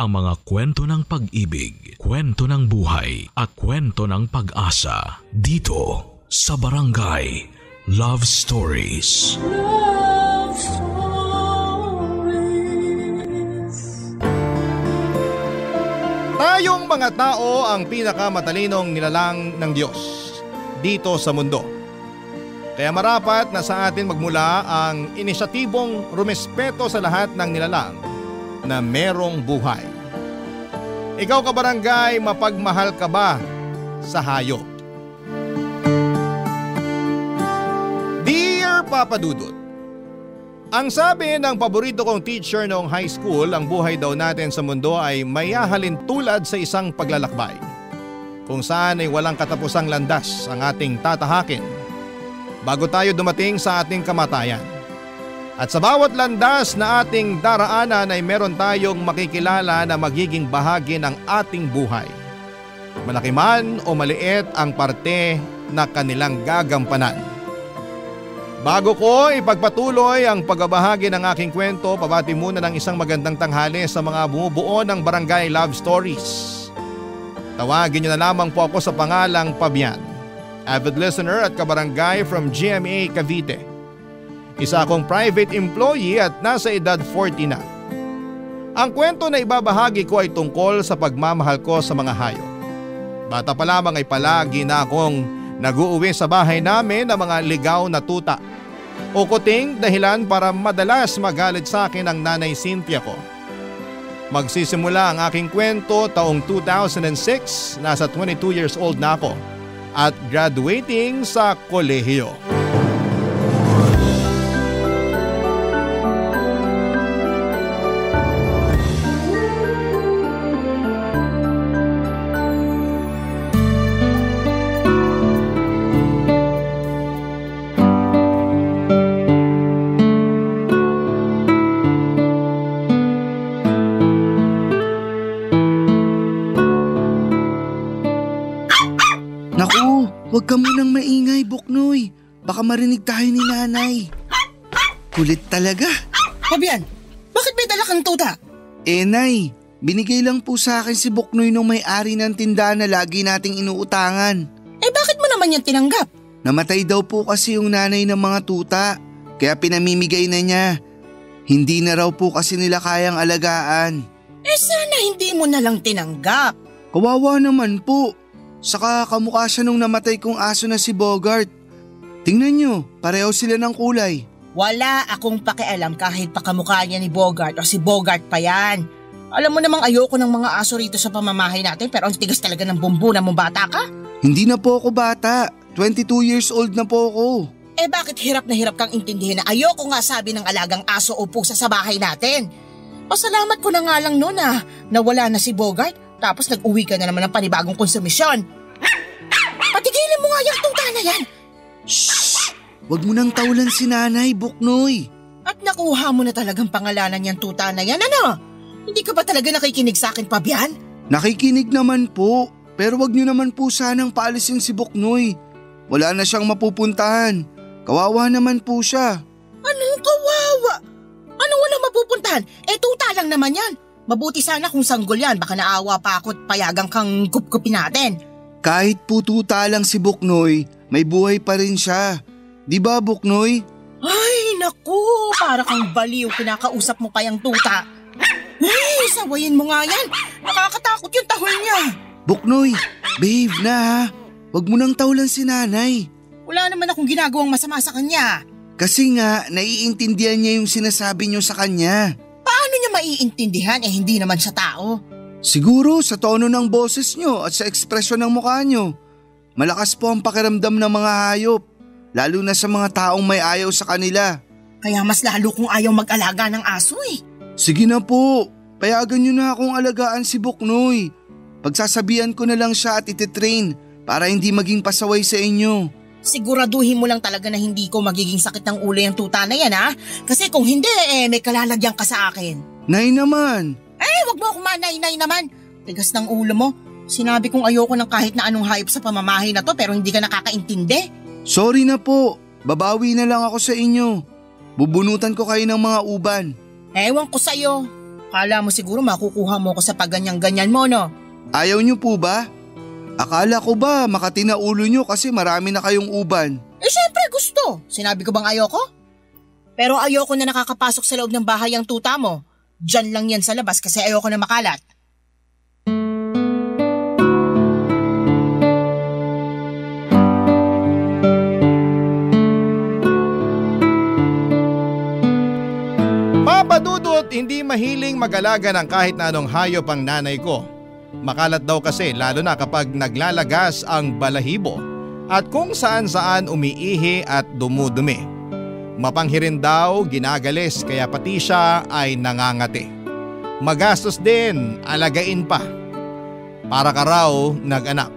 ang mga kwento ng pag-ibig, kwento ng buhay at kwento ng pag-asa dito sa Barangay Love Stories. Love Stories. Tayong mga tao ang pinakamatalinong nilalang ng Diyos dito sa mundo. Kaya marapat na sa atin magmula ang inisyatibong rumespeto sa lahat ng nilalang na merong buhay. Ikaw kabarangay, mapagmahal ka ba sa hayop? Dear Papa Dudut, ang sabi ng paborito kong teacher noong high school, ang buhay daw natin sa mundo ay mayahalin tulad sa isang paglalakbay, kung saan ay walang katapusang landas ang ating tatahakin bago tayo dumating sa ating kamatayan. At sa bawat landas na ating daraanan ay meron tayong makikilala na magiging bahagi ng ating buhay. Malaki man o maliit ang parte na kanilang gagampanan. Bago ko ipagpatuloy ang pagbabahagi ng aking kwento, pabati muna ng isang magandang tanghali sa mga bumubuo ng Barangay Love Stories. Tawagin niyo na lamang po ako sa pangalang Pabian, avid listener at kabarangay from GMA Cavite. Isa akong private employee at nasa edad 40 na. Ang kwento na ibabahagi ko ay tungkol sa pagmamahal ko sa mga hayop. Bata pa lamang ay palagi na akong nag-uuwi sa bahay namin ng mga ligaw na tuta o kuting, dahilan para madalas magalit sa akin ang nanay Cynthia ko. Magsisimula ang aking kwento taong 2006, nasa 22 years old na ako at graduating sa kolehiyo. Huwag ka munang maingay, Buknoy. Baka marinig tayo ni nanay. Kulit talaga. Pabian, bakit may dala kang tuta? Nay, binigay lang po sa akin si Buknoy nung may-ari ng tindahan na lagi nating inuutangan. Bakit mo naman yan tinanggap? Namatay daw po kasi yung nanay ng mga tuta, kaya pinamimigay na niya. Hindi na raw po kasi nila kayang alagaan. Sana hindi mo na lang tinanggap. Kawawa naman po. Saka kamukha siya nung namatay kong aso na si Bogart. Tingnan nyo, pareho sila ng kulay. Wala akong pakialam kahit pakamukha niya ni Bogart o si Bogart pa yan. Alam mo namang ayoko ng mga aso rito sa pamamahay natin, pero ang tigas talaga ng bumbu na mong bata ka. Hindi na po ako bata. 22 years old na po ako. Bakit hirap na hirap kang intindihin na ayoko nga sabi ng alagang aso o pusa sa bahay natin? Pasalamat ko na nga lang noon na wala na si Bogart. Tapos nag-uwi ka na naman ng panibagong konsumisyon. Patigilin mo nga yung tuta na yan! Shhh! Huwag mo nang tawalan si nanay, Buknoy. At nakuha mo na talagang pangalanan yung tuta na yan, ano? Hindi ka ba talaga nakikinig sa akin, Pabian? Nakikinig naman po, pero wag niyo naman po sanang paalisin si Buknoy. Wala na siyang mapupuntahan. Kawawa naman po siya. Anong kawawa? Anong walang mapupuntahan? Tuta lang naman yan. Mabuti sana kung sanggol yan, baka naawa pa ako at payagang kang kupkupin natin. Kahit po tuta lang si Buknoy, may buhay pa rin siya. Di ba, Buknoy? Ay, naku, para kang baliw, kinakausap mo pa yung tuta. Sawayin mo nga yan, nakakatakot yung tahol niya. Buknoy, behave na ha. Huwag mo nang tawalan si nanay. Wala naman akong ginagawang masama sa kanya. Kasi nga, naiintindihan niya yung sinasabi niyo sa kanya. Paano niya maiintindihan hindi naman siya tao? Siguro sa tono ng boses niyo at sa ekspresyon ng mukha niyo. Malakas po ang pakiramdam ng mga hayop, lalo na sa mga taong may ayaw sa kanila. Kaya mas lalo kung ayaw mag-alaga ng aso Sige na po, payagan niyo na akong alagaan si Buknoy. Pagsasabihan ko na lang siya at ititrain para hindi maging pasaway sa inyo. Siguraduhin mo lang talaga na hindi ko magiging sakit ng ulo yung tuta na yan Kasi kung hindi may kalalagyan ka sa akin. Nay naman. Wag mo akong manay-nay naman. Tigas ng ulo mo. Sinabi kong ayoko ng kahit na anong hayop sa pamamahay na to pero hindi ka nakakaintindi. Sorry na po, babawi na lang ako sa inyo. Bubunutan ko kayo ng mga uban. Ewan ko sa'yo. Kala mo siguro makukuha mo ko sa pagganyan-ganyan mo, no? Ayaw niyo po ba? Akala ko ba makatina ulo niyo kasi marami na kayong uban? Syempre gusto. Sinabi ko bang ayoko? Pero ayoko na nakakapasok sa loob ng bahay ang tuta mo. Diyan lang yan sa labas kasi ayoko na makalat. Papadudot, hindi mahiling mag-alaga ng kahit na anong hayop ang nanay ko. Makalat daw kasi lalo na kapag naglalagas ang balahibo at kung saan-saan umiihi at dumudumi. Mapanghirin daw, ginagalis kaya pati siya ay nangangati. Magastos din, alagain pa. Para ka raw nag-anak.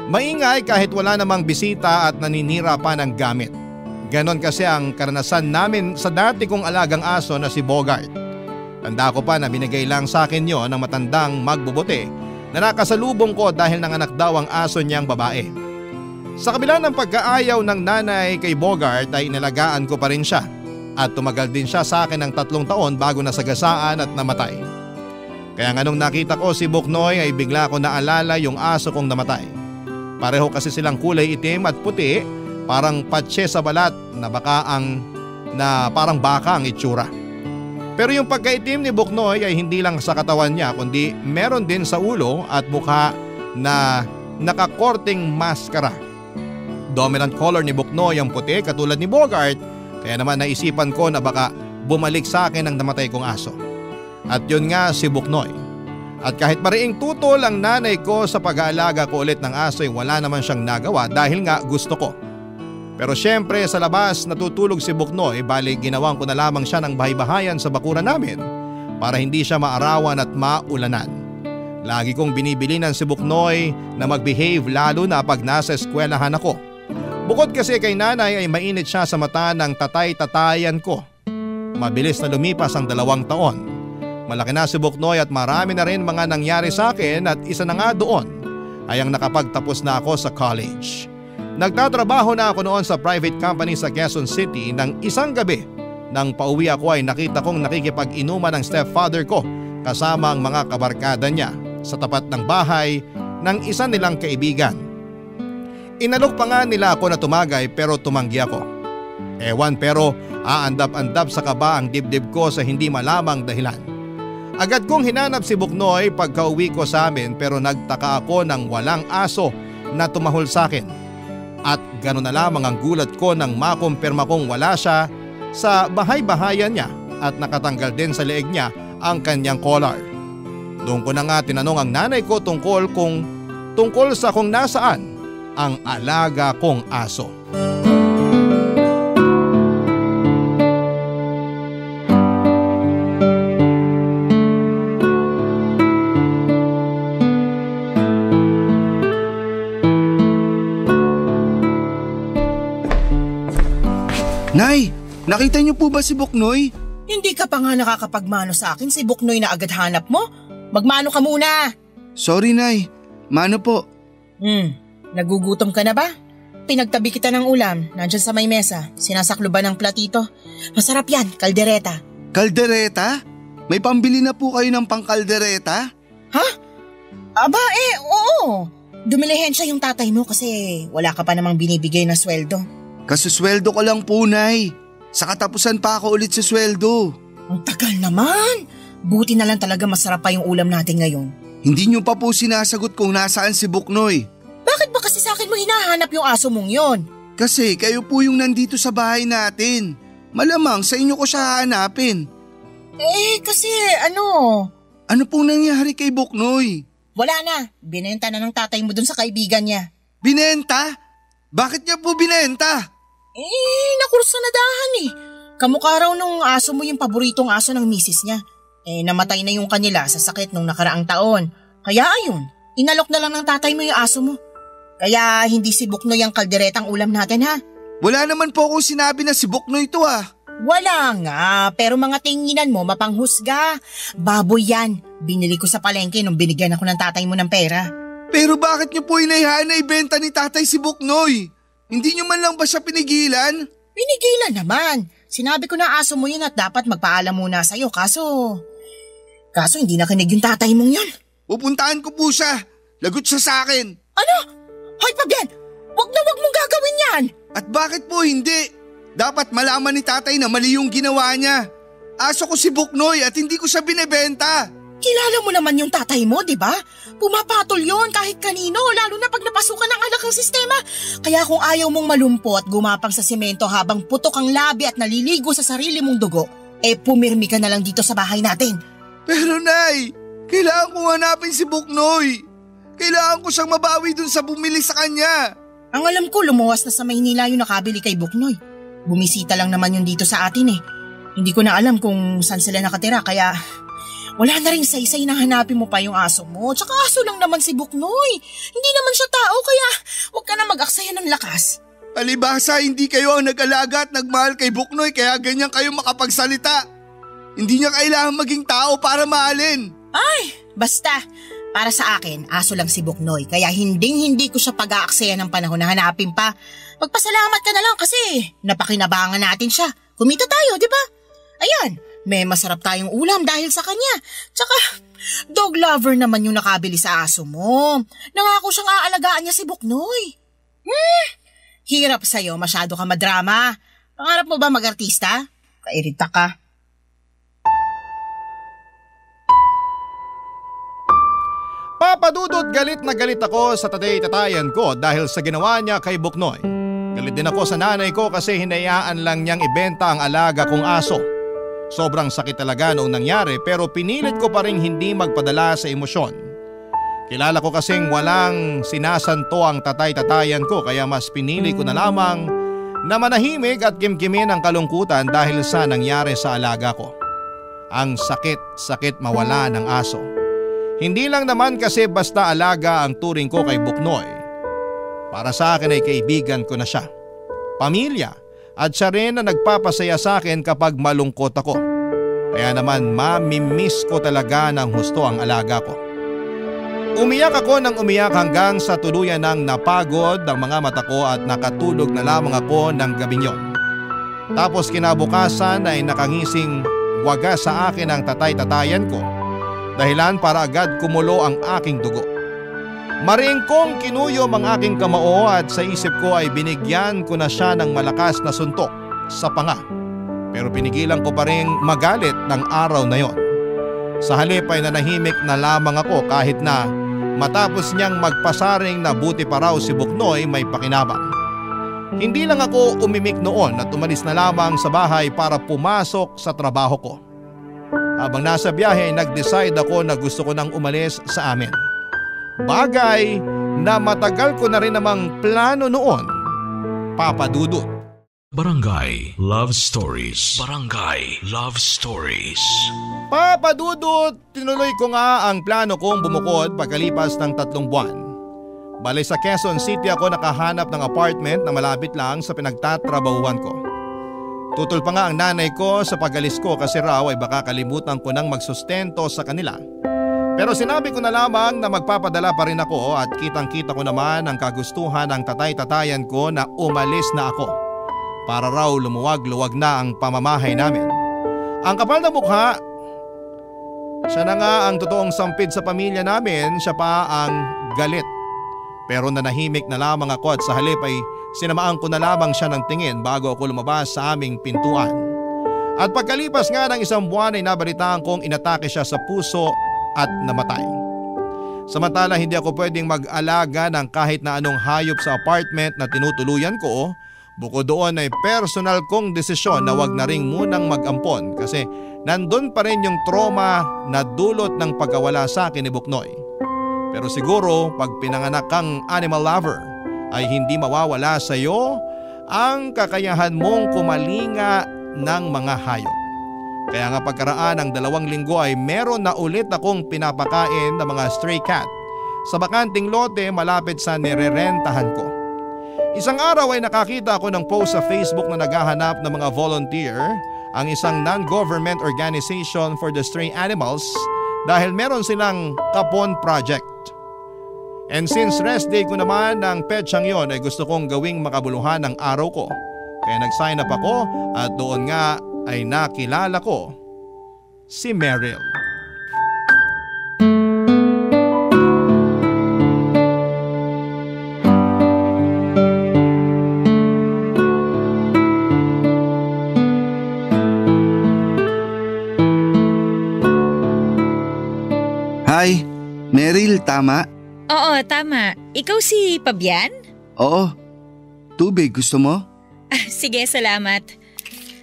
Maingay kahit wala namang bisita at naninira pa ng gamit. Ganon kasi ang karanasan namin sa dati kong alagang aso na si Bogart. Tanda ko pa na binigay lang sa akin yon ng matandang magbubuti na nakasalubong ko dahil nanganak daw ang aso niyang babae. Sa kabila ng pagkaayaw ng nanay kay Bogart ay inalagaan ko pa rin siya at tumagal din siya sa akin ng 3 taon bago nasagasaan at namatay. Kaya nga nung nakita ko si Buknoy ay bigla ko naalala yung aso kong namatay. Pareho kasi silang kulay itim at puti, parang patse sa balat na parang baka ang itsura. Pero yung pagkaitim ni Buknoy ay hindi lang sa katawan niya kundi meron din sa ulo at mukha na nakakorting maskara. Dominant color ni Buknoy ang puti katulad ni Bogart kaya naman naisipan ko na baka bumalik sa akin ang namatay kong aso. At yun nga si Buknoy. At kahit mariing tutol ang nanay ko sa pag-aalaga ko ulit ng aso ay wala naman siyang nagawa dahil nga gusto ko. Pero syempre sa labas natutulog si Buknoy bali ginawan ko na lamang siya ng bahay-bahayan sa bakuran namin para hindi siya maarawan at maulanan. Lagi kong binibilinan si Buknoy na mag-behave lalo na pag nasa eskwelahan ako. Bukod kasi kay nanay ay mainit siya sa mata ng tatay-tatayan ko. Mabilis na lumipas ang 2 taon. Malaki na si Buknoy at marami na rin mga nangyari sa akin at isa na nga doon ay ang nakapagtapos na ako sa college. Nagtatrabaho na ako noon sa private company sa Quezon City nang isang gabi. Nang pauwi ako ay nakita kong nakikipag-inuman ng stepfather ko kasama ang mga kabarkada niya sa tapat ng bahay ng isa nilang kaibigan. Inalok pa nga nila ako na tumagay pero tumanggi ako. Ewan pero aandap-andap sa kaba ang dibdib ko sa hindi malamang dahilan. Agad kong hinanap si Buknoy pagka-uwi ko sa amin pero nagtaka ako nang walang aso na tumahol sa akin. At gano'n na lamang ang gulat ko nang makumpirma kong wala siya sa bahay-bahayan niya at nakatanggal din sa leeg niya ang kanyang collar. Doon ko na nga tinanong ang nanay ko tungkol sa kung nasaan ang alaga kong aso. Nay, nakita niyo po ba si Buknoy? Hindi ka pa nga nakakapagmano sa akin si Buknoy na agad hanap mo? Magmano ka muna! Sorry, Nay. Mano po? Nagugutom ka na ba? Pinagtabi kita ng ulam, nandyan sa may mesa, sinasakluban ng platito. Masarap yan, kaldereta. Kaldereta? May pambili na po kayo ng pangkaldereta? Ha? Aba oo. Dumilihensya yung tatay mo kasi wala ka pa namang binibigay na sweldo. Kasusweldo ko lang po, Nay. Sa katapusan pa ako ulit sa sweldo. Ang tagal naman. Buti na lang talaga masarap pa yung ulam natin ngayon. Hindi niyo pa po sinasagot kung nasaan si Buknoy. Bakit ba kasi sa akin mo hinahanap yung aso mong yon? Kasi kayo po yung nandito sa bahay natin. Malamang sa inyo ko siya hahanapin. Kasi Ano pong nangyari kay Buknoy? Wala na. Binenta na ng tatay mo dun sa kaibigan niya. Binenta? Bakit niya po binenta? Nakursa na dahan Kamukha raw nung aso mo yung paboritong aso ng misis niya. Namatay na yung kanila sa sakit nung nakaraang taon. Kaya ayun, inalok na lang ng tatay mo yung aso mo. Kaya hindi si Buknoy ang kalderetang ulam natin ha. Wala naman po akong sinabi na si Buknoy ito Wala nga, pero mga tinginan mo mapanghusga. Baboy yan, binili ko sa palengke nung binigyan ako ng tatay mo ng pera. Pero bakit niyo po inayaan na ibenta ni tatay si Buknoy? Hindi niyo man lang ba siya pinigilan? Pinigilan naman. Sinabi ko na aso mo yun at dapat magpaalam muna sa'yo kaso Kaso hindi nakinig yung tatay mong yun. Pupuntahan ko po siya. Lagot siya sa akin. Ano? Hoy Fabian! Wag mong gagawin yan! At bakit po hindi? Dapat malaman ni tatay na mali yung ginawa niya. Aso ko si Buknoy at hindi ko siya binebenta. Kilala mo naman yung tatay mo, di ba? Pumapatol yon kahit kanino, lalo na pag napasukan ng alakang sistema. Kaya kung ayaw mong malumpot, gumapang sa semento habang putok ang labi at naliligo sa sarili mong dugo, pumirmi ka na lang dito sa bahay natin. Pero Nay, kailangan kong hanapin si Buknoy. Kailangan ko siyang mabawi dun sa bumili sa kanya. Ang alam ko, lumuwas na sa Maynila yung nakabili kay Buknoy. Bumisita lang naman yun dito sa atin eh. Hindi ko na alam kung saan sila nakatira kaya wala na rin saysay na hanapin mo pa yung aso mo. Tsaka aso lang naman si Buknoy. Hindi naman siya tao kaya huwag ka na mag-aksaya ng lakas. Palibhasa, hindi kayo ang nag-alaga at nagmahal kay Buknoy kaya ganyan kayo makapagsalita. Hindi niya kailangan maging tao para mahalin. Ay, basta. Para sa akin, aso lang si Buknoy kaya hindi ko siya pag-aaksaya ng panahon na hanapin pa. Magpasalamat ka na lang kasi napakinabangan natin siya. Kumita tayo, di ba? Ayan, may masarap tayong ulam dahil sa kanya. Tsaka, dog lover naman yung nakabili sa aso mo. Nangako siyang aalagaan niya si Buknoy. Hirap sa'yo, masyado ka madrama. Pangarap mo ba mag-artista? Kairita ka. Papa Dudut, galit na galit ako sa tatay-tatayan ko dahil sa ginawa niya kay Buknoy. Galit din ako sa nanay ko kasi hinayaan lang niyang ibenta ang alaga kong aso. Sobrang sakit talaga noong nangyari pero pinilit ko pa rin hindi magpadala sa emosyon. Kilala ko kasing walang sinasanto ang tatay-tatayan ko kaya mas pinili ko na lamang na manahimik at kimkimin ang kalungkutan dahil sa nangyari sa alaga ko. Ang sakit mawala ng aso. Hindi lang naman kasi basta alaga ang turing ko kay Buknoy. Para sa akin ay kaibigan ko na siya. Pamilya at siya rin na nagpapasaya sa akin kapag malungkot ako. Kaya naman mamimiss ko talaga ng husto ang alaga ko. Umiyak ako ng umiyak hanggang sa tuluyan ng napagod ang mga mata ko at nakatulog na lamang ako ng gabing yon. Tapos kinabukasan ay nakangising wagas sa akin ang tatay-tatayan ko. Dahilan para agad kumulo ang aking dugo. Mariing kong kinuyom ang aking kamao at sa isip ko ay binigyan ko na siya ng malakas na suntok sa panga. Pero pinigilan ko pa rin magalit ng araw na yon. Sa halip ay nanahimik na lamang ako kahit na matapos niyang magpasaring na buti pa raw si Buknoy may pakinabang. Hindi lang ako umimik noon at umalis na lamang sa bahay para pumasok sa trabaho ko. Habang nasa biyahe ay nag-decide ako na gusto ko nang umalis sa amin. Bagay na matagal ko na rin namang plano noon, Papa Dudut. Barangay Love Stories. Barangay Love Stories. Papa Dudut, tinuloy ko nga ang plano kong bumukod pagkalipas ng 3 buwan. Bale sa Quezon City ako nakahanap ng apartment na malapit lang sa pinagtatrabahuan ko. Tutol pa nga ang nanay ko sa pag-alis ko kasi raw ay baka kalimutan ko nang magsustento sa kanila. Pero sinabi ko na lamang na magpapadala pa rin ako at kitang-kita ko naman ang kagustuhan ng tatay-tatayan ko na umalis na ako. Para raw lumuwag-luwag na ang pamamahay namin. Ang kapal na mukha, siya na nga ang totoong sampid sa pamilya namin, siya pa ang galit. Pero nanahimik na lamang ako at sa halip ay sinamaan ko na lamang siya ng tingin bago ako lumabas sa aming pintuan. At pagkalipas nga ng 1 buwan ay nabalitaan kong inatake siya sa puso at namatay. Samantala hindi ako pwedeng mag-alaga ng kahit na anong hayop sa apartment na tinutuluyan ko. Bukod doon ay personal kong desisyon na wag na ring munang mag-ampon kasi nandun pa rin yung trauma na dulot ng pagkawala sa akin ni Buknoy. Pero siguro pag pinanganak kang animal lover ay hindi mawawala sa iyo ang kakayahan mong kumalinga ng mga hayop. Kaya nga pagkaraan ng 2 linggo ay meron na ulit akong pinapakain ng mga stray cat sa bakanting lote malapit sa nirerentahan ko. Isang araw ay nakakita ako ng post sa Facebook na naghahanap ng mga volunteer, ang isang non-government organization for the stray animals dahil meron silang kapon project. And since rest day ko naman ng petsyang yon ay gusto kong gawing makabuluhan ng araw ko. Kaya nag-sign up ako at doon nga ay nakilala ko si Meryl. Hi, Meryl, tama? Oo, tama. Ikaw si Pabian? Oo. Tubig, gusto mo? Sige, salamat.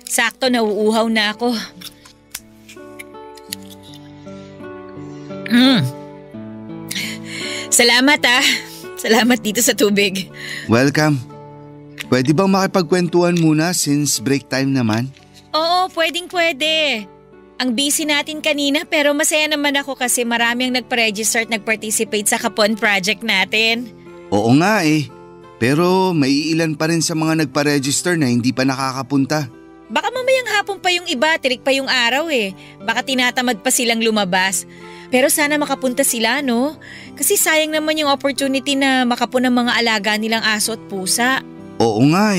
Sakto, nauuhaw na ako. Salamat Salamat dito sa tubig. Welcome. Pwede bang makipagkwentuhan muna since break time naman? Oo, pwede. Ang busy natin kanina pero masaya naman ako kasi marami ang nagpa-register at nag-participate sa Kapon project natin. Oo nga Pero may ilan pa rin sa mga nagpa-register na hindi pa nakakapunta. Baka mamayang hapon pa yung iba, tirik pa yung araw Baka tinatamad pa silang lumabas. Pero sana makapunta sila, no? Kasi sayang naman yung opportunity na makapun ng mga alaga nilang aso at pusa. Oo nga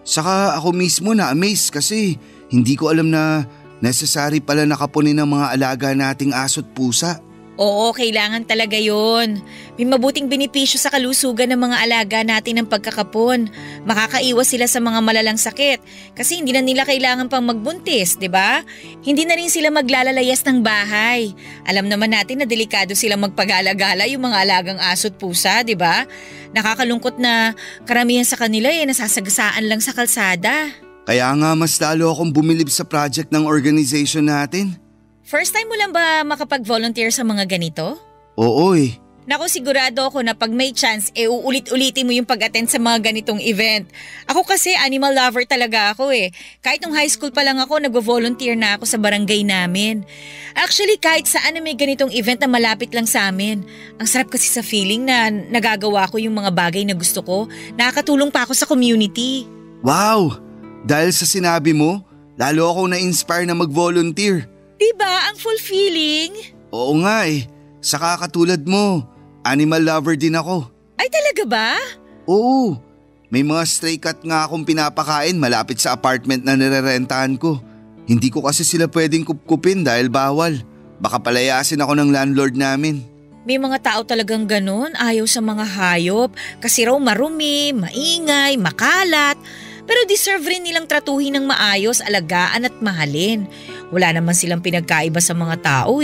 Saka ako mismo na-amaze kasi hindi ko alam na necessary pala nakapunin ng mga alaga nating aso at pusa. Oo, kailangan talaga yon. May mabuting benepisyo sa kalusugan ng mga alaga natin ng pagkakapon. Makakaiwas sila sa mga malalang sakit kasi hindi na nila kailangan pang magbuntis, di ba? Hindi na rin sila maglalalayas ng bahay. Alam naman natin na delikado silang magpagala-gala yung mga alagang aso at pusa, di ba? Nakakalungkot na karamihan sa kanila nasasagasaan lang sa kalsada. Kaya nga mas lalo akong bumilib sa project ng organization natin. First time mo lang ba makapag-volunteer sa mga ganito? Oo Naku, sigurado ako na pag may chance, uulit-ulitin mo yung pag-attend sa mga ganitong event. Ako kasi animal lover talaga ako Kahit nung high school pa lang ako, nag-volunteer na ako sa barangay namin. Actually, kahit saan na may ganitong event na malapit lang sa amin. Ang sarap kasi sa feeling na nagagawa ko yung mga bagay na gusto ko. Nakakatulong pa ako sa community. Wow! Dahil sa sinabi mo, lalo akong na-inspire na mag-volunteer. Diba? Ang fulfilling? Oo nga Saka katulad mo, animal lover din ako. Ay talaga ba? Oo. May mga stray cat nga akong pinapakain malapit sa apartment na nirerentahan ko. Hindi ko kasi sila pwedeng kupkupin dahil bawal. Baka palayasin ako ng landlord namin. May mga tao talagang ganun, ayaw sa mga hayop kasi raw marumi, maingay, makalat. Pero deserve rin nilang tratuhin ng maayos, alagaan at mahalin. Wala naman silang pinagkaiba sa mga tao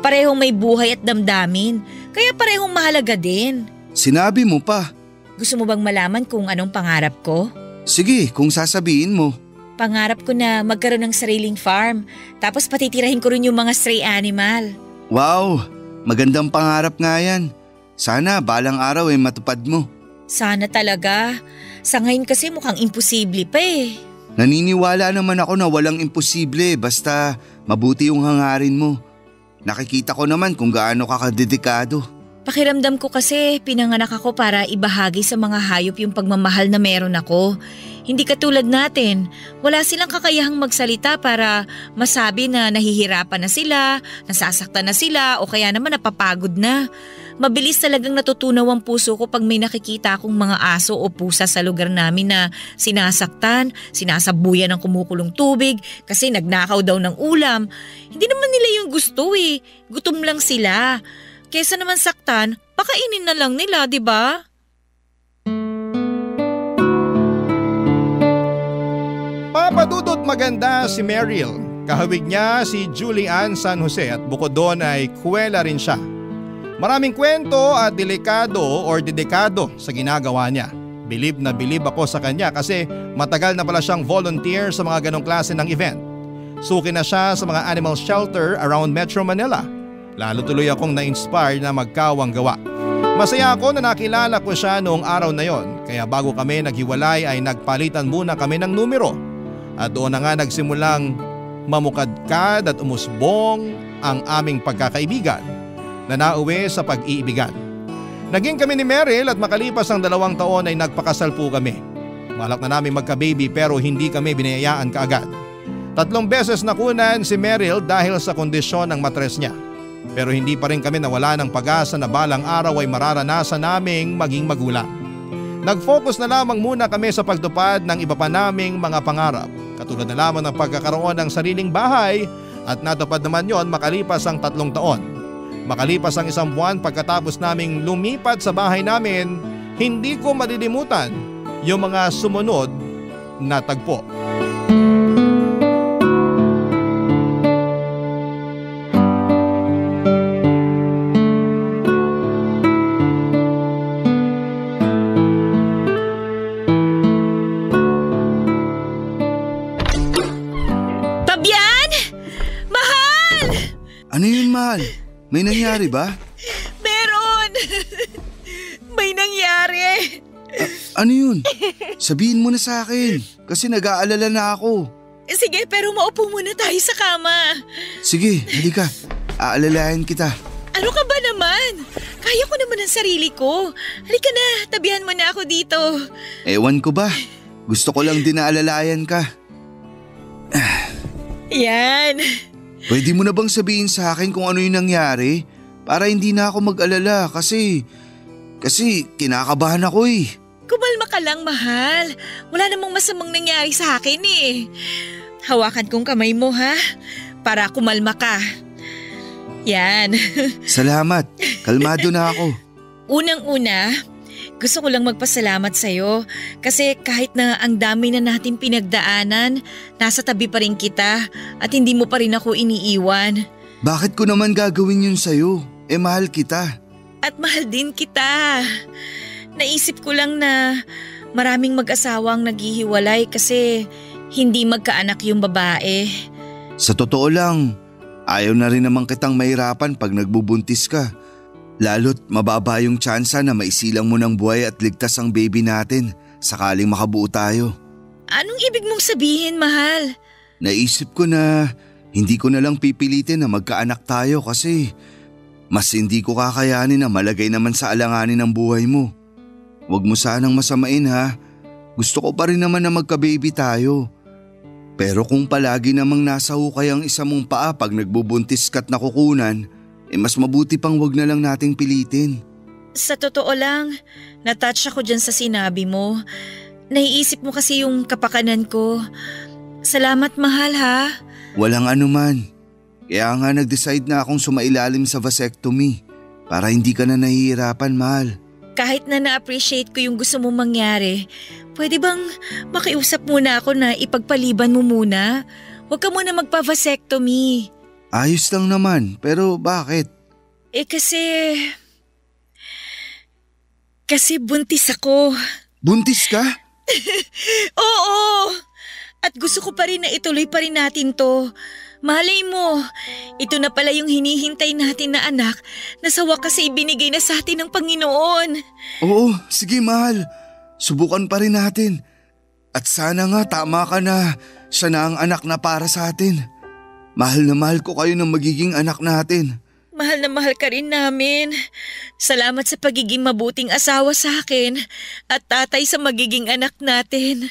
Parehong may buhay at damdamin, kaya parehong mahalaga din. Sinabi mo pa. Gusto mo bang malaman kung anong pangarap ko? Sige, kung sasabihin mo. Pangarap ko na magkaroon ng sariling farm, tapos patitirahin ko rin yung mga stray animal. Wow, magandang pangarap nga yan. Sana balang araw matupad mo. Sana talaga. Sa ngayon kasi mukhang imposible pa Naniniwala naman ako na walang imposible basta mabuti yung hangarin mo. Nakikita ko naman kung gaano ka kadedikado. Pakiramdam ko kasi pinanganak ako para ibahagi sa mga hayop yung pagmamahal na meron ako. Hindi katulad natin, wala silang kakayahang magsalita para masabi na nahihirapan na sila, nasasaktan na sila o kaya naman napapagod na. Mabilis talagang natutunaw ang puso ko pag may nakikita akong mga aso o pusa sa lugar namin na sinasaktan, sinasabuyan ng kumukulong tubig kasi nagnakaw daw ng ulam. Hindi naman nila yung gusto gutom lang sila. Kesa naman saktan, pakainin na lang nila, di ba? Papadudot maganda si Meryl. Kahawig niya si Julian San Jose at bukod doon ay kuwela rin siya. Maraming kwento at dedikado sa ginagawa niya. Bilib na bilib ako sa kanya kasi matagal na pala siyang volunteer sa mga ganong klase ng event. Suki na siya sa mga animal shelter around Metro Manila. Lalo tuloy akong na-inspire na magkawang gawa. Masaya ako na nakilala ko siya noong araw na yon, kaya bago kami naghiwalay ay nagpalitan muna kami ng numero. At doon na nga nagsimulang mamukadkad at umusbong ang aming pagkakaibigan na nauwi sa pag-iibigan. Naging kami ni Meryl at makalipas ang 2 taon ay nagpakasal po kami. Balak na namin magka-baby pero hindi kami binayaan kaagad. 3 beses nakunan si Meryl dahil sa kondisyon ng matres niya. Pero hindi pa rin kami nawala ng pag-asa na balang araw ay mararanasan naming maging magulang. Nag-focus na lamang muna kami sa pagtupad ng iba pa naming mga pangarap. Katulad na lamang ng pagkakaroon ng sariling bahay at natupad naman yon makalipas ang 3 taon. Makalipas ang 1 buwan pagkatapos naming lumipat sa bahay namin, hindi ko malilimutan yung mga sumunod na tagpo. nangyari ba? Meron! May nangyari. Ano yun? Sabihin mo na sa akin kasi nag-aalala na ako. Sige, pero maupo muna tayo sa kama. Sige, halika. Aalalayan kita. Ano ka ba naman? Kaya ko naman ang sarili ko. Halika na, tabihan mo na ako dito. Ewan ko ba? Gusto ko lang din na alalayan ka. Yan. Pwede mo na bang sabihin sa akin kung ano yung nangyari? Para hindi na ako mag-alala kasi kinakabahan ako eh. Kumalma ka lang, mahal. Wala namang masamang nangyari sa akin eh. Hawakan kong kamay mo ha, para kumalma ka. Yan. Salamat. Kalmado na ako. Unang-una, gusto ko lang magpasalamat sa'yo kasi kahit na ang dami na natin pinagdaanan, nasa tabi pa rin kita at hindi mo pa rin ako iniiwan. Bakit ko naman gagawin yun sa'yo? Mahal kita. At mahal din kita. Naisip ko lang na maraming mag-asawang naghihiwalay kasi hindi magkaanak yung babae. Sa totoo lang, ayaw na rin naman kitang mahirapan pag nagbubuntis ka. Lalo't mababa yung tsansa na maisilang mo ng buhay at ligtas ang baby natin sakaling makabuo tayo. Anong ibig mong sabihin, mahal? Naisip ko na hindi ko na lang pipilitin na magkaanak tayo kasi mas hindi ko kakayanin na malagay naman sa alanganin ang buhay mo. Huwag mo sanang masamain ha. Gusto ko pa rin naman na magka-baby tayo. Pero kung palagi namang nasa hukay ang isa mong paa pag nagbubuntis ka't nakukunan, mas mabuti pang wag na lang nating pilitin. Sa totoo lang, natouch ako dyan sa sinabi mo. Naiisip mo kasi yung kapakanan ko. Salamat, mahal ha. Walang anuman. Kaya nga nag-decide na akong sumailalim sa vasectomy para hindi ka na nahihirapan, mahal. Kahit na na-appreciate ko yung gusto mong mangyari, pwede bang makiusap muna ako na ipagpaliban mo muna? Huwag ka muna magpa-vasectomy. Ayos lang naman, pero bakit? Kasi buntis ako. Buntis ka? Oo! At gusto ko pa rin na ituloy pa rin natin to. Malay mo, ito na pala yung hinihintay natin na anak na sa wakas ay ibinigay na sa atin ng Panginoon. Oo, sige mahal. Subukan pa rin natin. At sana nga tama ka na siya na ang anak na para sa atin. Mahal na mahal ko kayo ng magiging anak natin. Mahal na mahal ka rin namin. Salamat sa pagiging mabuting asawa sa akin at tatay sa magiging anak natin.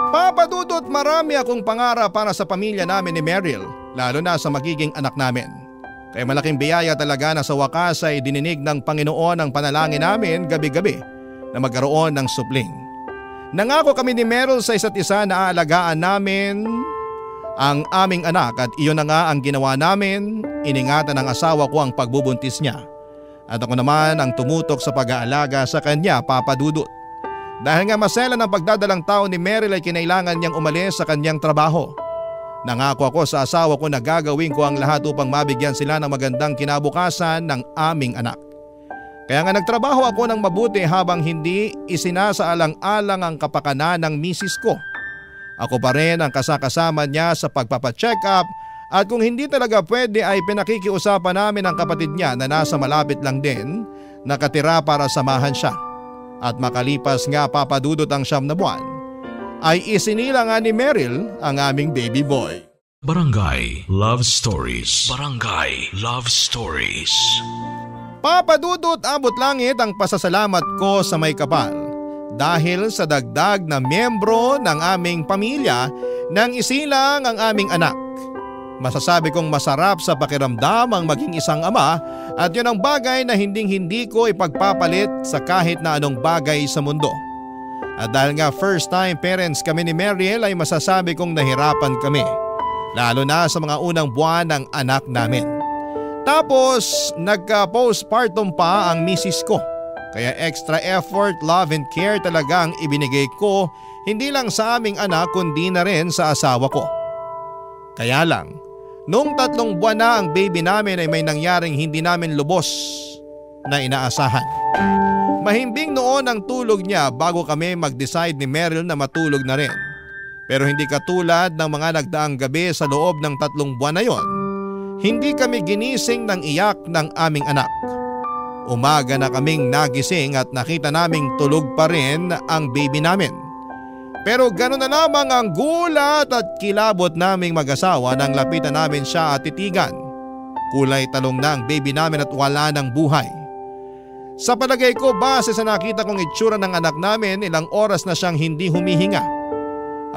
Papa Dudut, marami akong pangarap para sa pamilya namin ni Meryl, lalo na sa magiging anak namin. Kaya malaking biyaya talaga na sa wakas ay dininig ng Panginoon ang panalangin namin gabi-gabi na magkaroon ng supling. Nangako kami ni Meryl sa isa't isa na aalagaan namin ang aming anak at iyon na nga ang ginawa namin. Iningatan ng asawa ko ang pagbubuntis niya. At ako naman ang tumutok sa pag-aalaga sa kanya, Papa Dudut. Dahil nga masela ng pagdadalang tao ni Meryl ay kinailangan niyang umalis sa kanyang trabaho. Nangako ako sa asawa ko na gagawin ko ang lahat upang mabigyan sila ng magandang kinabukasan ng aming anak. Kaya nga nagtrabaho ako ng mabuti habang hindi isinasaalang-alang ang kapakanan ng misis ko. Ako pa rin ang kasakasama niya sa pagpapacheck up at kung hindi talaga pwede ay pinakikiusapan namin ang kapatid niya na nasa malapit lang din nakatira para samahan siya. At makalipas nga Papa Dudut ang 9 na buwan, ay isinila nga ni Meryl ang aming baby boy. Barangay Love Stories. Barangay Love Stories. Papa Dudut, abot langit ang pasasalamat ko sa may kapal dahil sa dagdag na miyembro ng aming pamilya nang isilang ang aming anak. Masasabi kong masarap sa pakiramdam ang maging isang ama at yun ang bagay na hinding-hindi ko ipagpapalit sa kahit na anong bagay sa mundo. At dahil nga first time parents kami ni Meryl ay masasabi kong nahirapan kami, lalo na sa mga unang buwan ng anak namin. Tapos nagka-postpartum pa ang misis ko, kaya extra effort, love and care talaga ang ibinigay ko hindi lang sa aming anak kundi na rin sa asawa ko. Kaya lang, noong 3 buwan na ang baby namin ay may nangyaring hindi namin lubos na inaasahan. Mahimbing noon ang tulog niya bago kami mag-decide ni Meryl na matulog na rin. Pero hindi katulad ng mga nagdaang gabi sa loob ng 3 buwan na yon. Hindi kami ginising ng iyak ng aming anak. Umaga na kaming nagising at nakita naming tulog pa rin ang baby namin. Pero gano'n na lamang ang gulat at kilabot naming mag-asawa nang lapitan namin siya at titigan. Kulay talong na ang baby namin at wala ng buhay. Sa palagay ko, base sa nakita kong itsura ng anak namin, ilang oras na siyang hindi humihinga.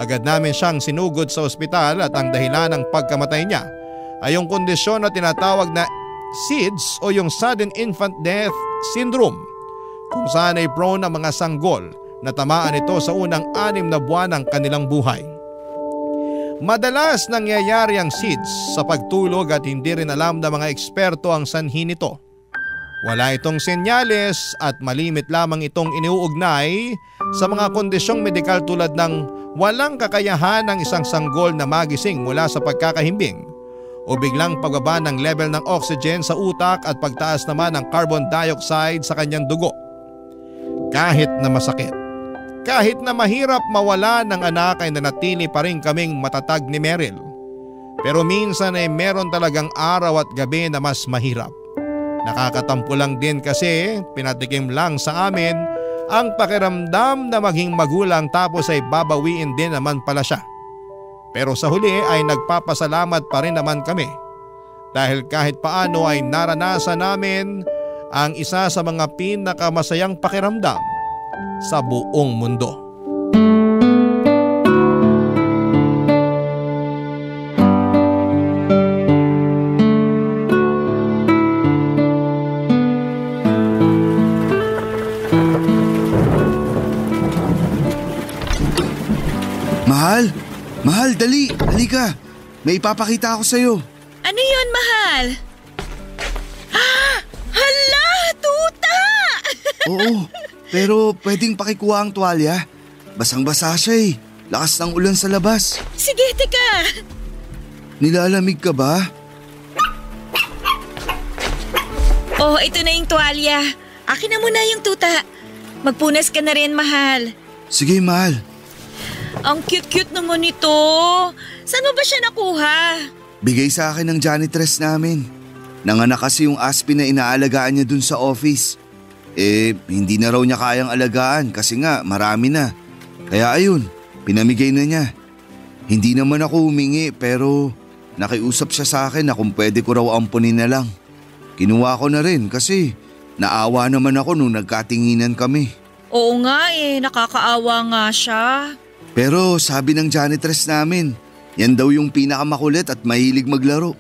Agad namin siyang sinugod sa ospital at ang dahilan ng pagkamatay niya ay yung kondisyon na tinatawag na SIDS o yung Sudden Infant Death Syndrome, kung saan ay prone ang mga sanggol na tamaan ito sa unang 6 na buwan ng kanilang buhay. Madalas nangyayari ang SIDS sa pagtulog at hindi rin alam ng mga eksperto ang sanhi nito. Wala itong senyales at malimit lamang itong iniuugnay sa mga kondisyong medikal tulad ng walang kakayahan ng isang sanggol na magising mula sa pagkakahimbing o biglang pagbaba ng level ng oxygen sa utak at pagtaas naman ng carbon dioxide sa kanyang dugo. Kahit na masakit, kahit na mahirap mawala ng anak ay nanatili pa rin kaming matatag ni Meryl. Pero minsan ay meron talagang araw at gabi na mas mahirap. Nakakatampo lang din kasi pinatikim lang sa amin ang pakiramdam na maging magulang tapos ay babawiin din naman pala siya. Pero sa huli ay nagpapasalamat pa rin naman kami dahil kahit paano ay naranasan namin ang isa sa mga pinakamasayang pakiramdam sa buong mundo. Mahal, dali, halika. May ipapakita ako sa'yo. Ano yun, mahal? Hala, tuta! Oo, pero pwedeng pakikuha ang tuwalya. Basang-basa siya eh. Lakas ng ulan sa labas. Sige, teka. Nilalamig ka ba? Oh, ito na yung tuwalya. Akin na muna yung tuta. Magpunas ka na rin, mahal. Sige, mahal. Ang cute-cute naman ito. Saan mo ba siya nakuha? Bigay sa akin ng janitress namin. Nanganak kasi yung Aspen na inaalagaan niya dun sa office. Hindi na raw niya kayang alagaan kasi nga marami na. Kaya ayun, pinamigay na niya. Hindi naman ako humingi pero nakiusap siya sa akin na kung pwede ko raw ampunin na lang. Kinuha ko na rin kasi naawa naman ako nung nagkatinginan kami. Oo nga nakakaawa nga siya. Pero sabi ng janitress namin, yan daw yung pinakamakulit at mahilig maglaro.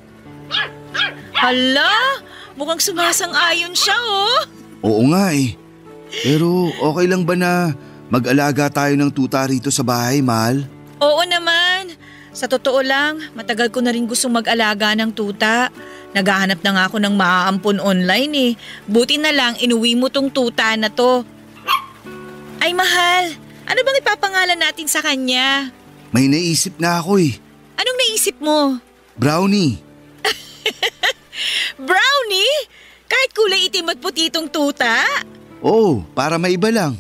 Hala, mukhang sumasang-ayon siya Oo nga Pero okay lang ba na mag-alaga tayo ng tuta rito sa bahay, mahal? Oo naman. Sa totoo lang, matagal ko na rin gustong mag-alaga ng tuta. Naghahanap na nga ako ng maaampon online Buti na lang inuwi mo tong tuta na to. Ay mahal, ano bang ipapangalan natin sa kanya? May naisip na ako Anong naisip mo? Brownie. Brownie? Kahit kulay itim at puti itong tuta? Oo, para maiba lang.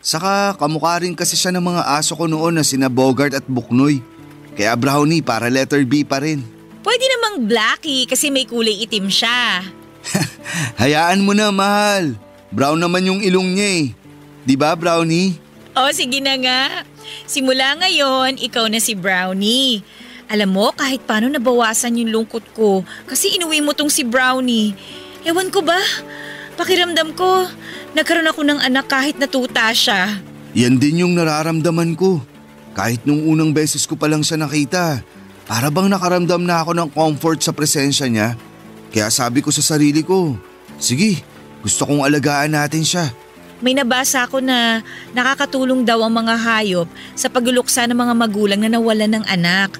Saka kamukha rin kasi siya ng mga aso ko noon na sina Bogart at Buknoy. Kaya Brownie para letter B pa rin. Pwede namang Blackie kasi may kulay itim siya. Hayaan mo na, mahal. Brown naman yung ilong niya Di ba, Brownie? Sige na nga. Simula ngayon, ikaw na si Brownie. Alam mo, kahit paano nabawasan yung lungkot ko kasi inuwi mo tong si Brownie. Ewan ko ba? Pakiramdam ko, nagkaroon ako ng anak kahit natuta siya. Yan din yung nararamdaman ko. Kahit nung unang beses ko pa lang siya nakita, para bang nakaramdam na ako ng comfort sa presensya niya. Kaya sabi ko sa sarili ko, sige, gusto kong alagaan natin siya. May nabasa ako na nakakatulong daw ang mga hayop sa pagluluksa ng mga magulang na nawalan ng anak.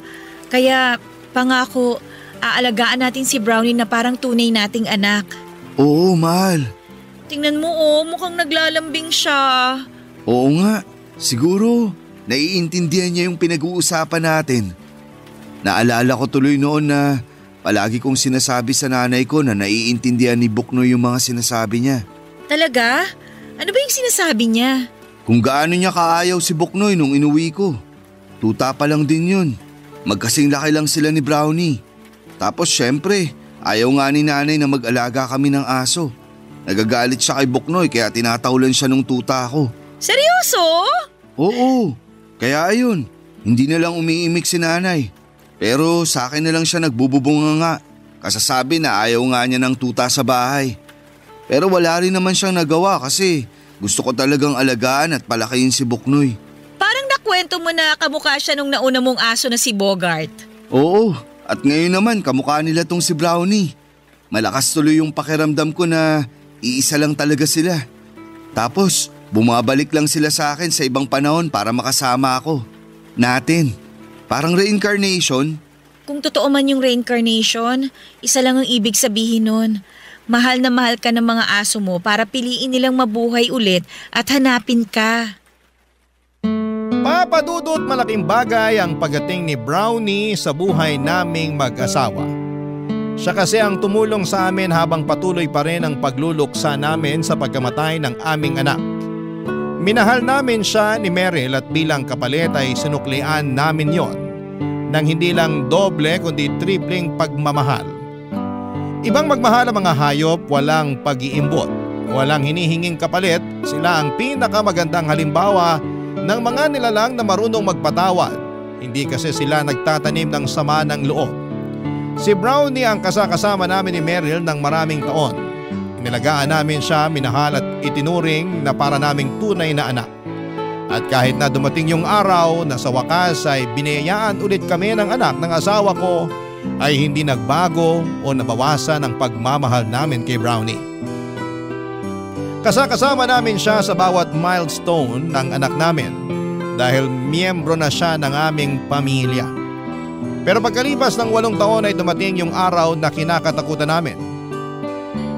Kaya pangako, aalagaan natin si Brownie na parang tunay nating anak. Oo, mahal. Tingnan mo mukhang naglalambing siya. Oo nga, siguro naiintindihan niya yung pinag-uusapan natin. Naalala ko tuloy noon na palagi kong sinasabi sa nanay ko na naiintindihan ni Buknoy yung mga sinasabi niya. Talaga? Ano ba yung sinasabi niya? Kung gaano niya kaayaw si Buknoy nung inuwi ko. Tuta pa lang din yun. Magkasing laki lang sila ni Brownie. Tapos syempre, ayaw nga ni nanay na mag-alaga kami ng aso. Nagagalit siya kay Buknoy kaya tinatawlan siya nung tuta ko. Seryoso? Oo, kaya ayun, hindi na lang umiimik si nanay. Pero sa akin na lang siya nagbububunga nga. Kasasabi na ayaw nga niya ng tuta sa bahay. Pero wala rin naman siyang nagawa kasi gusto ko talagang alagaan at palakihin si Buknoy. Parang nakwento mo na kamukha siya nung nauna mong aso na si Bogart. Oo, at ngayon naman kamukha nila tong si Brownie. Malakas tuloy yung pakiramdam ko na iisa lang talaga sila. Tapos bumabalik lang sila sa akin sa ibang panahon para makasama ako. Natin. Parang reincarnation. Kung totoo man yung reincarnation, isa lang ang ibig sabihin nun. Mahal na mahal ka ng mga aso mo para piliin nilang mabuhay ulit at hanapin ka. Papadudot malaking bagay ang pagdating ni Brownie sa buhay naming mag-asawa. Siya kasi ang tumulong sa amin habang patuloy pa rin ang pagluluksa namin sa pagkamatay ng aming anak. Minahal namin siya ni Meryl at bilang kapalit ay sinuklian namin yon nang hindi lang doble kundi tripling pagmamahal. Ibang magmahal ang mga hayop, walang pag-iimbot, walang hinihinging kapalit, sila ang pinakamagandang halimbawa ng mga nilalang na marunong magpatawad. Hindi kasi sila nagtatanim ng sama ng loob. Si Brownie ang kasama namin ni Meryl ng maraming taon. Inilagaan namin siya, minahal at itinuring na para naming tunay na anak. At kahit na dumating yung araw na sa wakas ay binayaan ulit kami ng anak ng asawa ko, ay hindi nagbago o nabawasan ang pagmamahal namin kay Brownie. Kasama namin siya sa bawat milestone ng anak namin dahil miyembro na siya ng aming pamilya. Pero pagkalipas ng 8 taon ay dumating yung araw na kinakatakutan namin.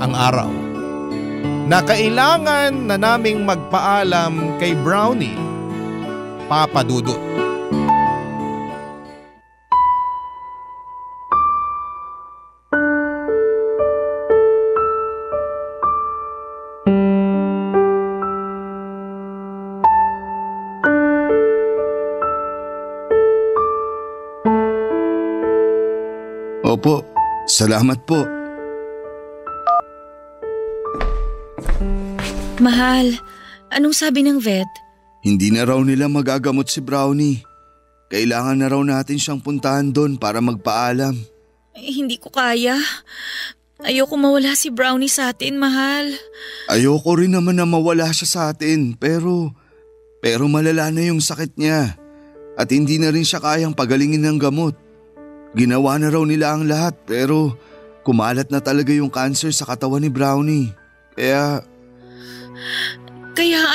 Ang araw na kailangan na naming magpaalam kay Brownie, Papa Dudut. Opo, salamat po. Mahal, anong sabi ng vet? Hindi na raw nila magagamot si Brownie. Kailangan na raw natin siyang puntahan doon para magpaalam. Hindi ko kaya. Ayoko mawala si Brownie sa atin, mahal. Ayoko rin naman na mawala siya sa atin pero malala na yung sakit niya at hindi na rin siya kayang pagalingin ng gamot. Ginawa na raw nila ang lahat pero kumalat na talaga yung cancer sa katawan ni Brownie. Kaya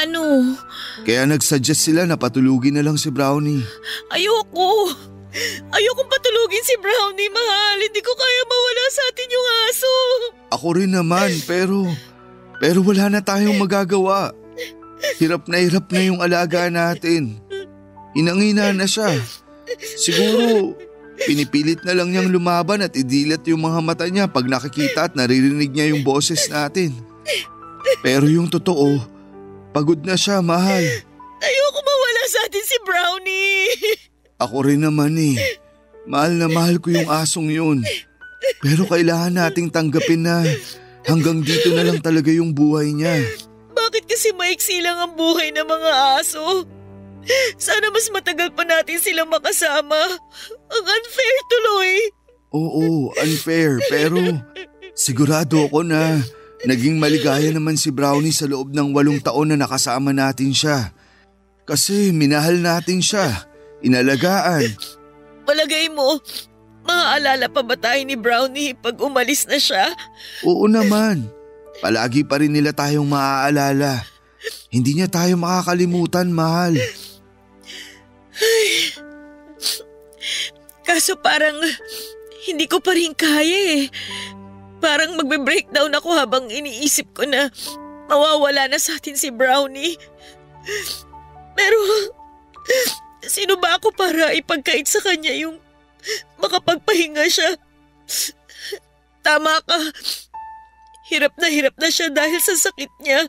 ano? Kaya nagsuggest sila na patulugin na lang si Brownie. Ayokong patulugin si Brownie, mahal. Hindi ko kaya mawala sa atin yung aso. Ako rin naman pero wala na tayong magagawa. Hirap na yung alaga natin. Inangina na siya. Siguro pinipilit na lang niyang lumaban at idilat yung mga mata niya pag nakikita at naririnig niya yung boses natin. Pero yung totoo, pagod na siya, mahal. Ayoko mawala sa atin si Brownie. Ako rin naman eh. Mahal na mahal ko yung asong yun. Pero kailangan nating tanggapin na hanggang dito na lang talaga yung buhay niya. Bakit kasi maiksi lang ang buhay ng mga aso? Sana mas matagal pa natin silang makasama. Ang unfair tuloy. Oo, unfair. Pero sigurado ako na naging maligaya naman si Brownie sa loob ng 8 taon na nakasama natin siya. Kasi minahal natin siya. Inalagaan. Palagay mo, maaalala pa ba tayo ni Brownie pag umalis na siya? Oo naman. Palagi pa rin nila tayong maaalala. Hindi niya tayo makakalimutan, mahal. Kaso parang hindi ko pa rin kaya eh. Parang magbe-breakdown ako habang iniisip ko na mawawala na sa atin si Brownie. Pero sino ba ako para ipagkait sa kanya yung makapagpahinga siya? Tama ka. Hirap na siya dahil sa sakit niya.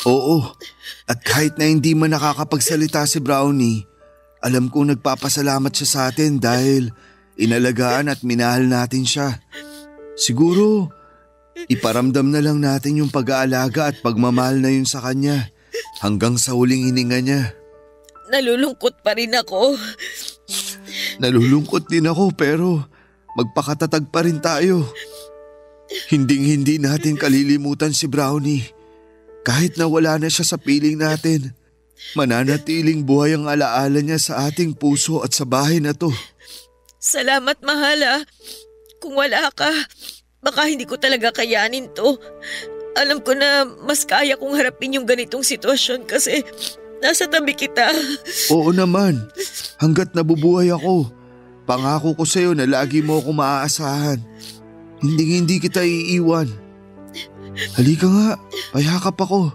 Oo, at kahit na hindi man nakakapagsalita si Brownie, alam kong nagpapasalamat siya sa atin dahil inalagaan at minahal natin siya. Siguro, iparamdam na lang natin yung pag-aalaga at pagmamahal na yun sa kanya hanggang sa huling hininga niya. Nalulungkot pa rin ako. Nalulungkot din ako pero magpakatatag pa rin tayo. Hinding-hindi natin kalilimutan si Brownie. Kahit na wala na siya sa piling natin, mananatiling buhay ang alaala niya sa ating puso at sa bahay na to. Salamat, mahal. Kung wala ka, baka hindi ko talaga kayanin to. Alam ko na mas kaya kong harapin yung ganitong sitwasyon kasi nasa tabi kita. Oo naman, hanggat nabubuhay ako, pangako ko sa'yo na lagi mo ako maaasahan. Hindi kita iiwan. Halika nga, payakap ako.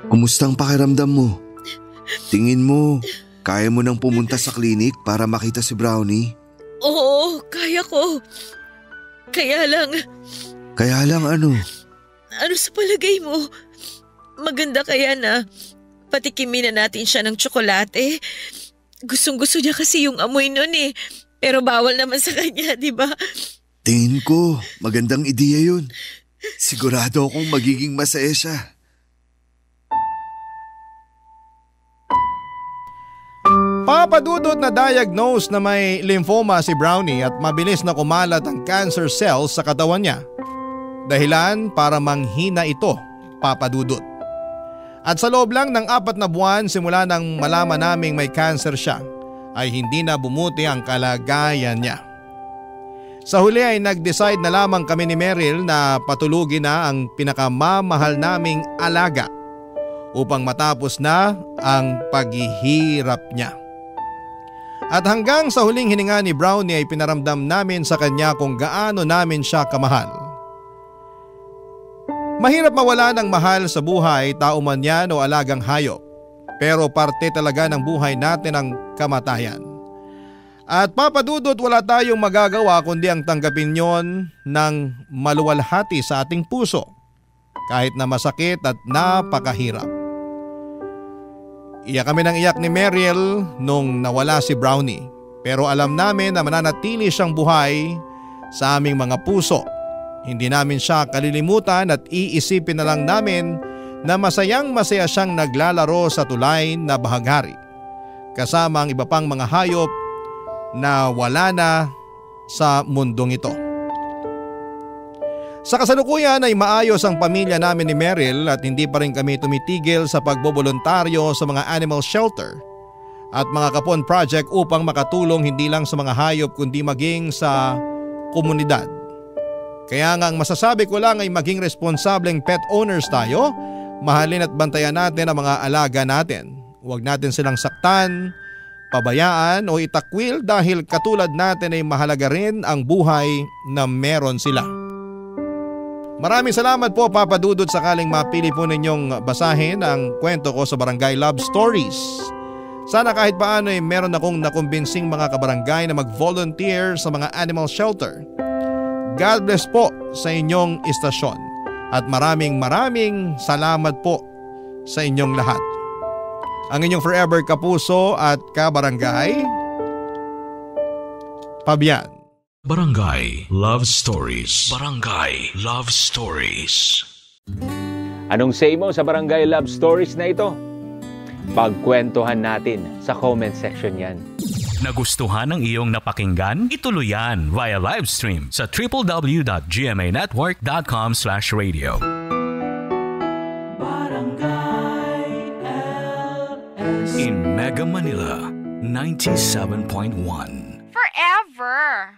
Kumusta ang pakiramdam mo? Tingin mo, kaya mo nang pumunta sa klinik para makita si Brownie? Oo, kaya ko. Kaya lang Ano? Ano sa palagay mo? Maganda kaya na patikimin na natin siya ng tsokolate? Gustong-gusto niya kasi yung amoy nun eh. Pero bawal naman sa kanya, di ba? Tingin ko, magandang ideya yun. Sigurado akong magiging masaya siya. Papadudot na diagnose na may lymphoma si Brownie at mabilis na kumalat ang cancer cells sa katawan niya. Dahilan para manghina ito, papadudot. At sa loob lang ng 4 na buwan simula nang malaman naming may cancer siya, ay hindi na bumuti ang kalagayan niya. Sa huli ay nag-decide na lamang kami ni Meryl na patulugin na ang pinakamamahal naming alaga upang matapos na ang paghihirap niya. At hanggang sa huling hininga ni Brownie ay pinaramdam namin sa kanya kung gaano namin siya kamahal. Mahirap mawala ng mahal sa buhay, tao man yan o alagang hayop. Pero parte talaga ng buhay natin ang kamatayan. At papadudot wala tayong magagawa kundi ang tanggapin yon ng maluwalhati sa ating puso. Kahit na masakit at napakahirap. Iyak kami ng iyak ni Meryl nung nawala si Brownie. Pero alam namin na mananatili siyang buhay sa aming mga puso. Hindi namin siya kalilimutan at iisipin na lang namin na masayang-masaya siyang naglalaro sa tulay na bahaghari kasama ang iba pang mga hayop na wala na sa mundong ito. Sa kasalukuyan ay maayos ang pamilya namin ni Meryl at hindi pa rin kami tumitigil sa pagbobolontaryo sa mga animal shelter at mga kapon project upang makatulong hindi lang sa mga hayop kundi maging sa komunidad. Kaya nga ang masasabi ko lang ay maging responsableng pet owners tayo. Mahalin at bantayan natin ang mga alaga natin. Huwag natin silang saktan, pabayaan o itakwil dahil katulad natin ay mahalaga rin ang buhay na meron sila. Maraming salamat po papadudot sakaling mapili po ninyong basahin ang kwento ko sa Barangay Love Stories. Sana kahit paano ay meron akong nakumbinsing mga kabarangay na mag-volunteer sa mga animal shelter. God bless po sa inyong istasyon. At maraming salamat po sa inyong lahat. Ang inyong forever kapuso at kabarangay, Fabian. Barangay Love Stories. Barangay Love Stories. Anong say mo sa Barangay Love Stories na ito? Pagkwentuhan natin sa comment section yan. Nagustuhan ng iyong napakinggan? Ituloy yan via live stream sa www.gmanetwork.com/radio. Barangay LSD. In Mega Manila, 97.1. Forever.